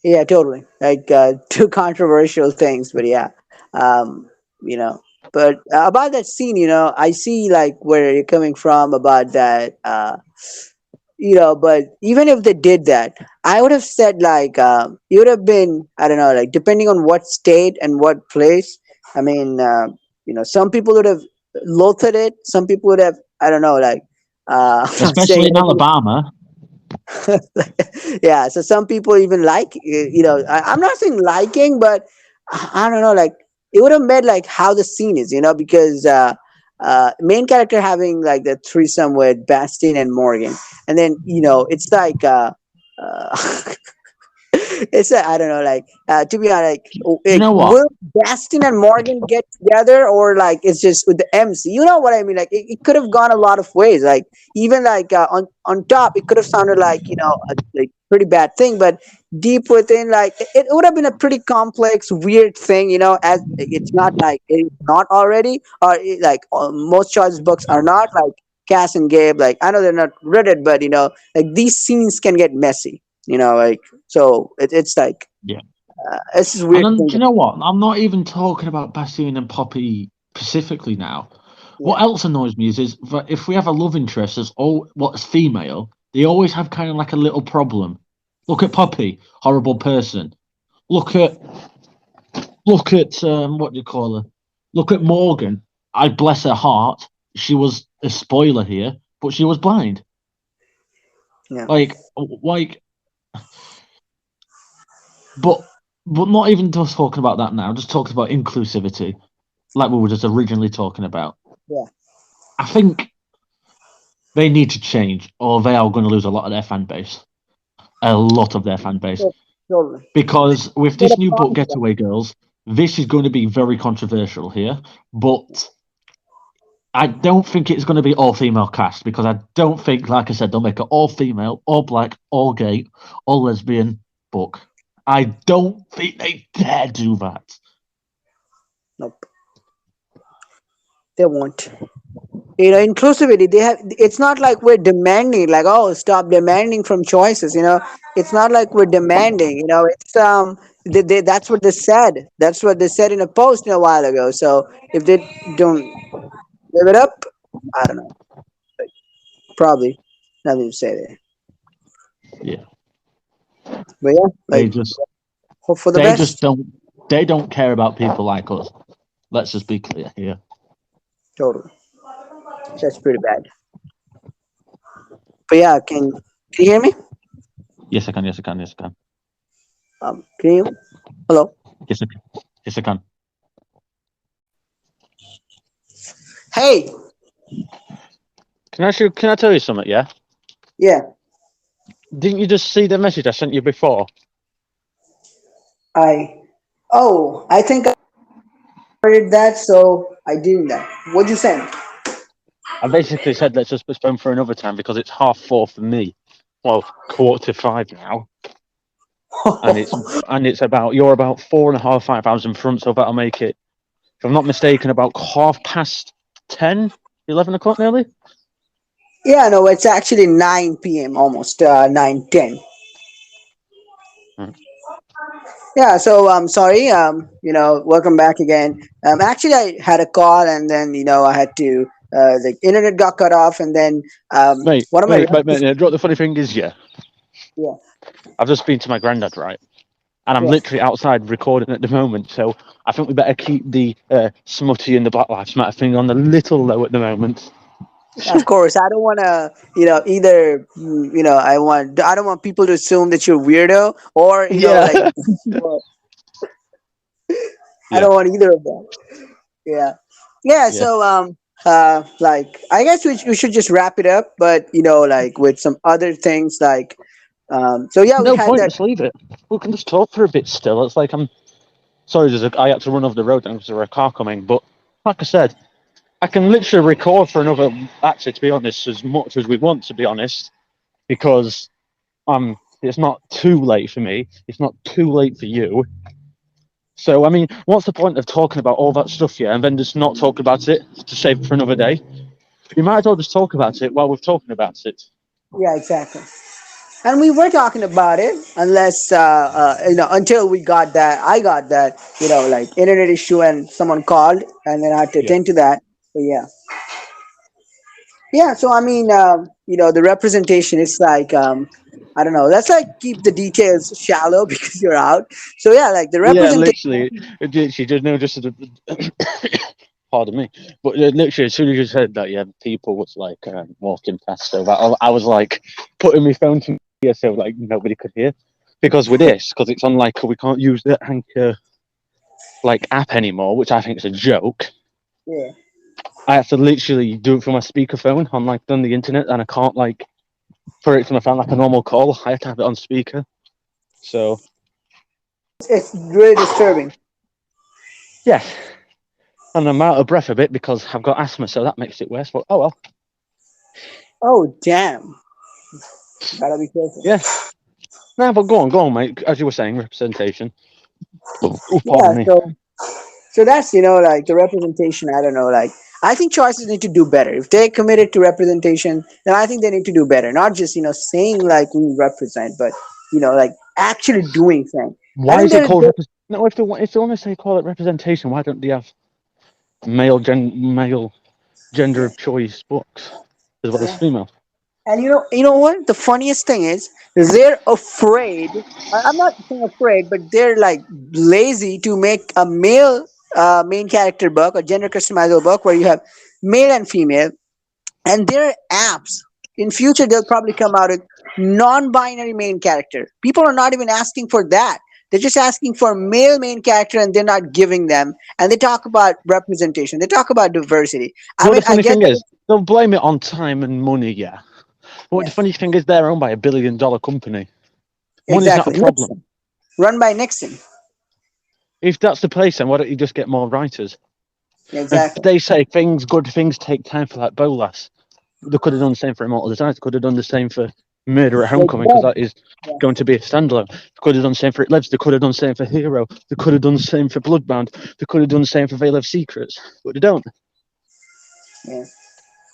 Yeah. Totally. Like two controversial things, but yeah. Um. You know. But about that scene, I see like where you're coming from about that. But even if they did that, I would have said like it would have been, I don't know, like depending on what state and what place. I mean, some people would have loathed it. Some people would have, I don't know, like I'm not saying Especially in Alabama. yeah. So some people even like, I'm not saying liking, but I don't know, like it would have made like how the scene is, because main character having like the threesome with Bastien and Morgan, and then it's like it's I don't know, like to be honest, Do you know what? will Bastin and Morgan get together, or like it's just with the MC? You know what I mean? Like it could have gone a lot of ways. Like even like on top, it could have sounded like a like pretty bad thing, but deep within, like it would have been a pretty complex, weird thing. As it's not like it's not already, or most children's books are not like Cass and Gabe. Like I know they're not Reddit, but like these scenes can get messy. Like so it's like Yeah. it's this And weird then, thing. do you know what? I'm not even talking about Bastien and Poppy specifically now. Yeah, What else annoys me is that if we have a love interest as all what's female, they always have kind of like a little problem. Look at Poppy, horrible person. Look at what do you call her? Look at Morgan. I bless her heart. She was a spoiler here, but she was blind. yeah, Like, but not even just talking about that now. Just talking about inclusivity, like we were just originally talking about. yeah. I think they need to change, or they are going to lose a lot of their fan base. A lot of their fan base. Totally. Because with Get this a new book, promise. Getaway Girls, this is going to be very controversial here. But I don't think it's going to be all female cast, because I don't think, like I said, they'll make it all female, all black, all gay, all lesbian book. I don't think they dare do that. Nope, they won't. Inclusivity. They have. It's not like we're demanding. Like, oh, stop demanding from choices. It's not like we're demanding. It's that's what they said. That's what they said in a post a while ago. So if they don't live it up, I don't know. Probably nothing to say there. Yeah, But yeah, they like just hope for the they just best. don't care about people like us. Let's just be clear here. Totally. That's pretty bad. But yeah, can you hear me? Yes, I can. Yes, I can. Yes, I can. Can you? Hello. Yes, I can. Yes, I can. Hey. Can I tell you something? Yeah. Yeah. Didn't you just see the message I sent you before? I. Oh, I think I heard that, so I did that. What'd you send? I basically said let's just postpone for another time because it's 4:30 for me. Well, 4:45 now, and it's about you're about 4.5, 5 hours in front, so that'll make it, if I'm not mistaken, about 10:30, 11 o'clock nearly. Yeah, no, it's actually 9 p.m. almost 9:10. Mm. Yeah, so sorry, welcome back again. Actually, I had a call, and then I had to the internet got cut off, and then Mate, one of my mate, mate, relatives. mate. The funny thing is, yeah, Yeah, I've just been to my granddad, right, and I'm yeah. literally outside recording at the moment. So I think we better keep the smutty and the Black Lives Matter thing on a little low at the moment. Of course, I don't want to, either, I don't want people to assume that you're weirdo, or Yeah, like, I yeah, don't want either of them. Yeah, yeah. yeah. So, like, I guess we should just wrap it up, but like with some other things, like, so yeah, we No had point. that. Just leave it. We can just talk for a bit still. It's like I'm sorry. I had to run off the road because there was a car coming. But like I said, I can literally record for another. Actually, to be honest, as much as we want, to be honest, because it's not too late for me. It's not too late for you. So I mean, what's the point of talking about all that stuff, yeah, and then just not talk about it to save it for another day? You might as well just talk about it while we're talking about it. Yeah, exactly. And we were talking about it, unless until we got that. I got that, like internet issue, and someone called, and then I had to Yeah. attend to that. But yeah. Yeah, so I mean, the representation is like, I don't know. Let's like keep the details shallow because you're out. So yeah, like the Yeah, representation. literally, she just know just pardon me, but literally as soon as you said that, yeah, people was like walking past, so that I was like putting my phone to my ear so like nobody could hear, because with this, because it's on like we can't use the Anchor like app anymore, which I think is a joke. Yeah. I have to literally do it from my speakerphone on like on the internet, and I can't like put it to my phone like a normal call. I have to have it on speaker. So It's really disturbing. yeah, and I'm out of breath a bit because I've got asthma, so that makes it worse. But oh well. Oh damn! Gotta be careful. Yeah. No, but go on, mate. As you were saying, representation. Oh, pardon Yeah. me. So that's like the representation. I don't know. Like I think choices need to do better. If they're committed to representation, then I think they need to do better. Not just saying like we represent, but like actually doing things. I Why think is it there. called No, if they want to say call it representation, why don't they have male gender Yeah, of choice books as well as yeah. female? And you know what? The funniest thing is they're afraid. I'm not saying afraid, but they're like lazy to make a male main character book, a gender customizable book where you have male and female, and there are apps. In future, they'll probably come out with non-binary main character. People are not even asking for that. They're just asking for male main character, and they're not giving them. And they talk about representation. They talk about diversity. I Well, mean, the I funny get thing that. is, they'll blame it on time and money, yeah. But the Yes, funny thing is, they're owned by $1 billion company. Money's not a exactly. problem. Nixon, run by Nixon. If that's the place, then why don't you just get more writers? And Exactly. they say good things take time for that Bolas. They could have done the same for Immortal Desires. They could have done the same for Murder at Like Homecoming because that. that is Yeah. going to be a standalone. They could have done the same for It Lives. They could have done the same for Hero. They could have done the same for Bloodbound. They could have done the same for Veil of Secrets, but they don't. Yeah.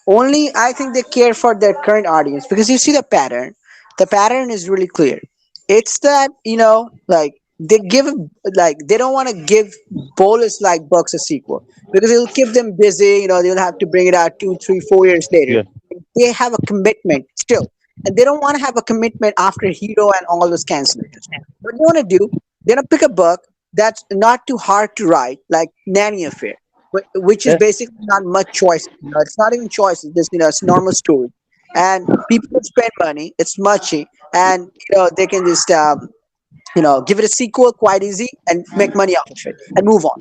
Only I think they care for their current audience because you see the pattern. The pattern is really clear. It's that like they give like they don't want to give bolus like books a sequel because it'll keep them busy. They'll have to bring it out 2, 3, 4 years later. Yeah, They have a commitment still, and they don't want to have a commitment after Hero and all those cancellations. What they want to do, they're gonna pick a book that's not too hard to write, like Nanny Affair, which is yeah. basically not much choice. It's not even choice. It's just it's normal story, and people can spend money. It's muchy, and they can just give it a sequel quite easy and make money off of it and move on.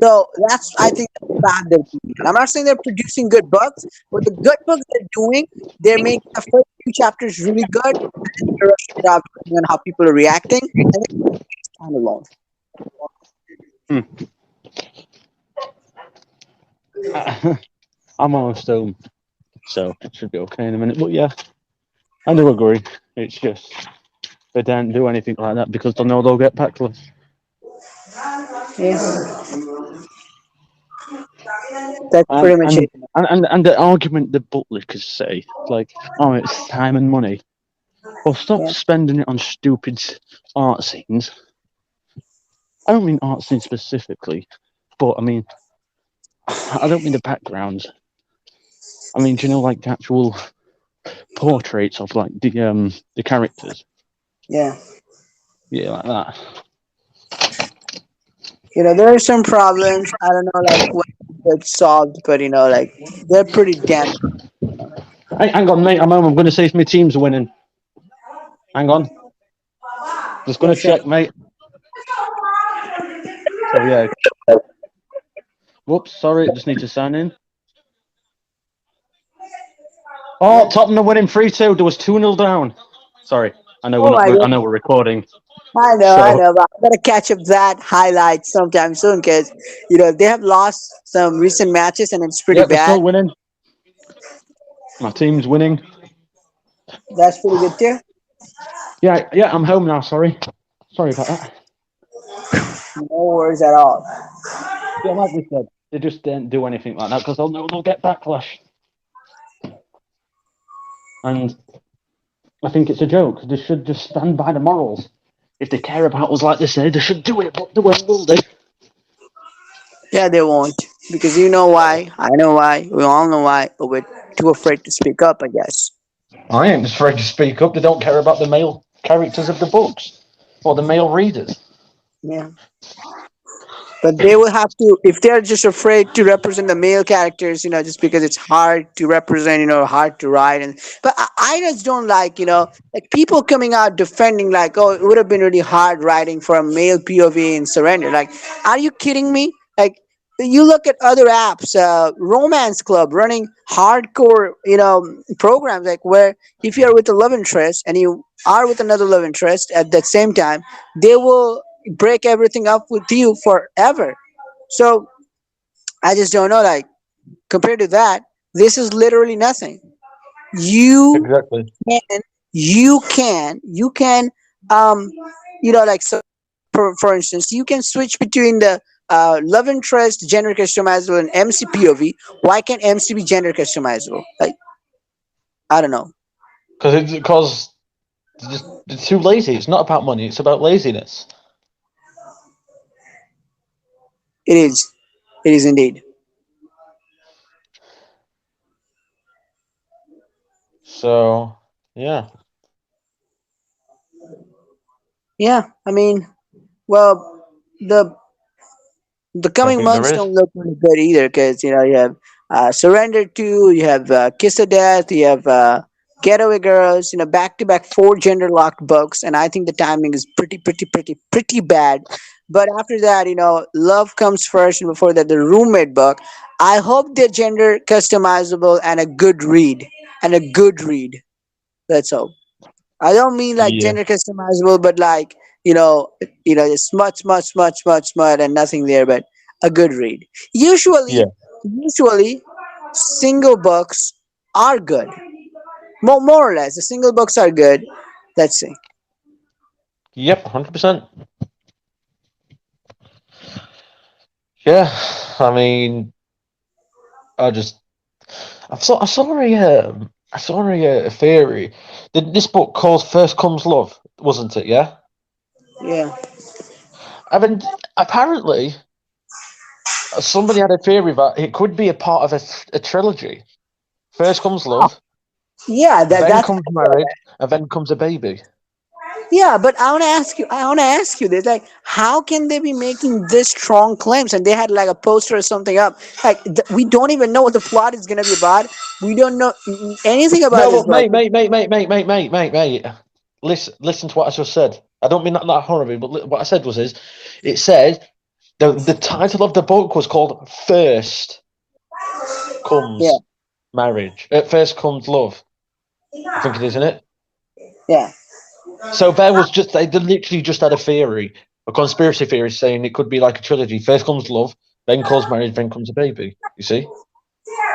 So that's I think that's the path they're doing. I'm not saying they're producing good books, but the good books they're doing, they're making the first few chapters really good, and then they're rushing it out depending on how people are reacting, and then stand alone. Hmm. I'm almost home, so it should be okay in a minute. But yeah, I do agree. It's just they don't do anything like that because they know they'll get backlash. Yeah, that's And pretty much and it. and the argument the bootlickers say, like, oh, it's time and money. Well, stop Yeah, spending it on stupid art scenes. I don't mean art scenes specifically, but I mean, I don't mean the backgrounds. I mean, do you know, like the actual portraits of like the characters? yeah. Yeah, like that. There are some problems. I don't know, like when it's solved, but like they're pretty damn. Hey, hang on, mate. I'm home. I'm going to see if my team's winning. Hang on, just Yeah, going to sure. check, mate. So yeah. Whoops, sorry. Just need to sign in. Oh, Yeah. Tottenham are winning 3-2. There was 2-0 down. Sorry, I know we're Oh not. my I god. know we're recording. I So know, but I'm gonna catch up that highlight sometime soon because they have lost some recent matches and it's pretty yeah, they're bad. still winning. My team's winning. That's pretty good too. Yeah, yeah. I'm home now. Sorry about that. No worries at all. Yeah, like we said, they just didn't do anything like that because they'll know they'll get backlash. And I think it's a joke. They should just stand by the morals. If they care about us like they say, they should do it, but they won't, will they? Yeah, they won't because you know why. I know why. We all know why, but we're too afraid to speak up. I guess. I ain't afraid to speak up. They don't care about the male characters of the books or the male readers. Yeah. But they will have to, if they're just afraid to represent the male characters, just because it's hard to represent, hard to write. But I just don't like people coming out defending, like, oh, it would have been really hard writing for a male POV in Surrender. Like, are you kidding me? Like, you look at other apps, romance club running hardcore, programs, like where if you're with a love interest and you are with another love interest at that same time, they will break everything up with you forever. So I just don't know, like, compared to that, this is literally nothing. You Exactly. can, you can, um, like, so for instance, you can switch between the love interest, gender customizable, and MC POV. Why can't MC be gender customizable? Like, I don't know. Because it's too lazy. It's not about money. It's about laziness. It is. It is indeed. So yeah, Yeah, I mean, well, the the I coming think there months is. don't look really good either, because you have Surrender 2, you have Kiss of Death, you have Getaway Girls, back to back four gender locked books, and I think the timing is pretty bad. But after that, Love comes first, and before that, the Roommate book. I hope they're gender customizable and a good read, and a good read. Let's hope. I don't mean like Yeah. gender customizable, but like just much, and nothing there, but a good read. Yeah. Usually, single books are good. More or less, the single books are good. Let's see. Yep. 100%. Yeah. I mean, I just I saw a theory. This book called First Comes Love, wasn't it? Yeah. Yeah, I mean, apparently somebody had a theory that it could be a part of a trilogy. First comes love, yeah. then That's comes marriage, and then comes a baby. yeah. But I want to ask you. I want to ask you this: like, how can they be making this strong claims? And they had like a poster or something up. Like, we don't even know what the plot is gonna be about. We don't know anything about No, this but book. mate. Listen to what I just said. I don't mean that horribly, but what I said it said the title of the book was called First Yeah, Comes Marriage. First Comes Love. I think it is, isn't it? yeah. So there was just they literally just had a theory, a conspiracy theory saying it could be like a trilogy. First comes love, then comes marriage, then comes a baby. You see?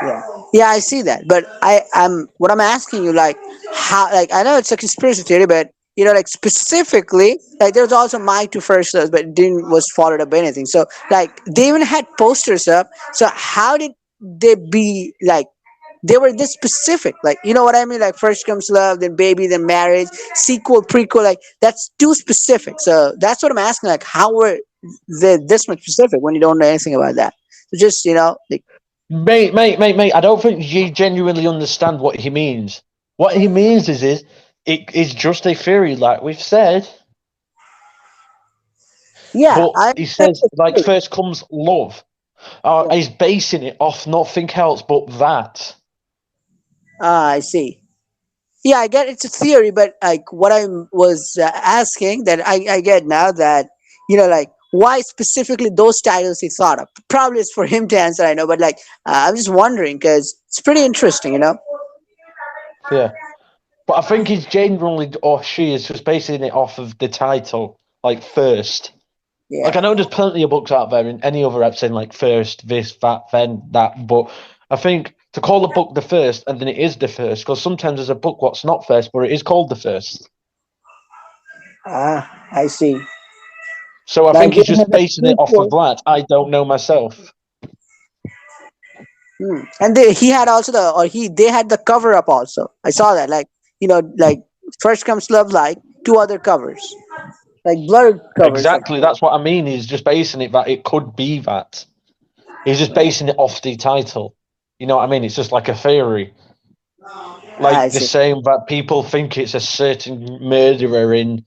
Yeah, yeah, I see that, but I'm what I'm asking you, like, how, like, I know it's a conspiracy theory, but like, specifically, like, there's also my two first loves, but it didn't was followed up by anything. So, like, they even had posters up. So how did they be like? They were this specific, like, you know what I mean? Like, first comes love, then baby, then marriage, sequel, prequel. Like, that's too specific. So that's what I'm asking. Like, how were they this much specific when you don't know anything about that? So just like, Mate. I don't think you genuinely understand what he means. What he means is it is just a theory, like we've said. yeah, But I he understand says the like theory. first comes love. Yeah. He's basing it off nothing else but that. Ah, I see. Yeah, I get it's a theory, but like, what I was asking, that I get now, that like, why specifically those titles he thought of. Probably it's for him to answer. I know, but like, I'm just wondering because it's pretty interesting. Yeah. But I think he's genuinely, or she is just basing it off of the title, like first. Like Yeah. I know there's plenty of books out there in any other app saying like first, this, that, then that, but I think to call a book the first and then it is the first, because sometimes there's a book what's not first, but it is called the first. Ah, I see. So I Like, think they he's just have a basing it off of prequel. that. I don't know myself. And he had also they had the cover up also. I saw that, like, like, first comes love, like two other covers, like blurred covers. Like, Exactly, that's what I mean. He's just basing it that it could be that. He's just yeah, basing it off the title. You know what I mean? It's just like a theory. I Like the see. same that people think it's a certain murderer in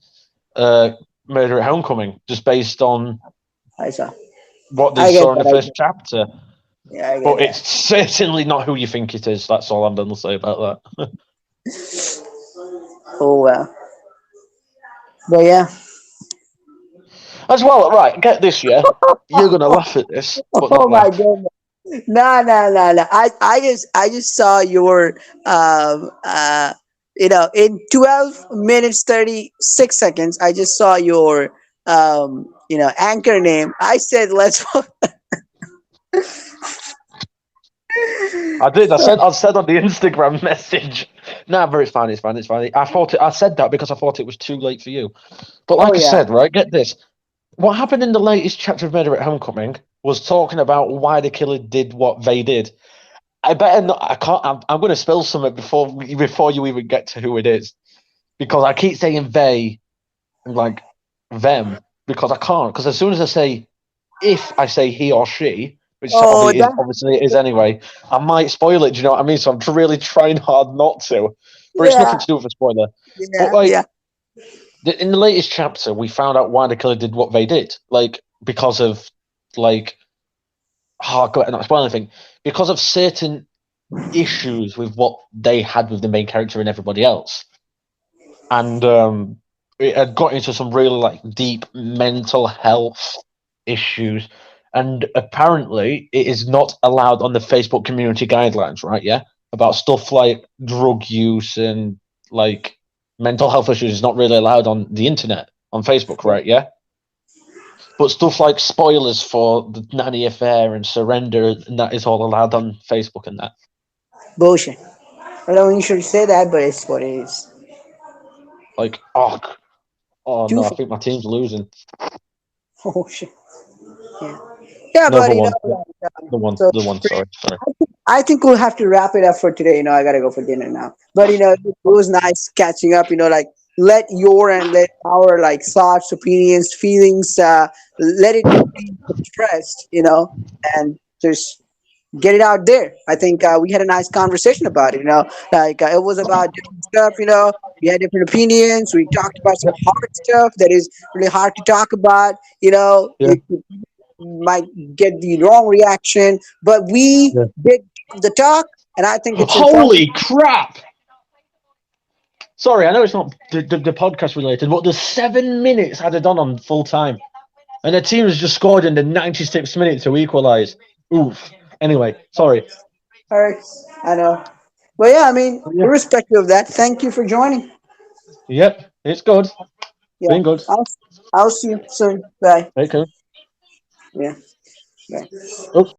uh, Murder at Homecoming, just based on I saw. what they I get saw in the that. I first get. chapter. Yeah, I get But that. it's certainly not who you think it is. That's all I'm going to say about that. Oh well. But yeah. As well, right, get this, yeah? You're going to laugh at this, but Oh not my laugh. goodness. No, no, no, no. I just saw your um uh in 12 minutes 36 seconds. I just saw your anchor name. I said let's. I did. I said on the Instagram message. Nah, but it's fine. It's fine. It's fine. I said that because I thought it was too late for you. But Oh like I yeah. said, right, get this. What happened in the latest chapter of Murder at Homecoming was talking about why the killer did what they did. I better not. I can't. I'm going to spill something before you even get to who it is, because I keep saying they and like them because I can't. Because as soon as I say if I say he or she, which Oh that obviously it is anyway, I might spoil it. Do you know what I mean? So I'm really trying hard not to. But it's yeah, nothing to do with a spoiler. But yeah, like yeah. in the latest chapter, we found out why the killer did what they did. Like because of like go ahead, not spoil anything. Because of certain issues with what they had with the main character and everybody else, and it had got into some really like deep mental health issues, and apparently it is not allowed on the Facebook community guidelines, right? Yeah, about stuff like drug use and like mental health issues is not really allowed on the internet on Facebook, right? Yeah, but stuff like spoilers for the nanny affair and surrender and that is all allowed on Facebook and that. Bullshit. I don't you should say that, but it's what it is. Like, oh Too no, I far. think my team's losing. Oh shit. Yeah. Yeah, No, but the one, so the one. Sorry. I think we'll have to wrap it up for today. I gotta go for dinner now. But it was nice catching up. Like let your and let our like thoughts, opinions, feelings, let it be expressed. And just get it out there. I think we had a nice conversation about it. Like it was about different stuff. We had different opinions. We talked about some hard stuff that is really hard to talk about. Yeah. It might get the wrong reaction, but we Yeah. did the talk, and I think it's important. Holy crap! Sorry, I know it's not the podcast related, but there's 7 minutes added on full time, and the team has just scored in the 96th minute to equalise. Oof. Anyway, sorry. All right, I know, but yeah, I mean, Yeah. irrespective of that, thank you for joining. Yep, it's good. Yeah, Been good. I'll see you soon. Bye. Okay. Yeah, bye. Oh.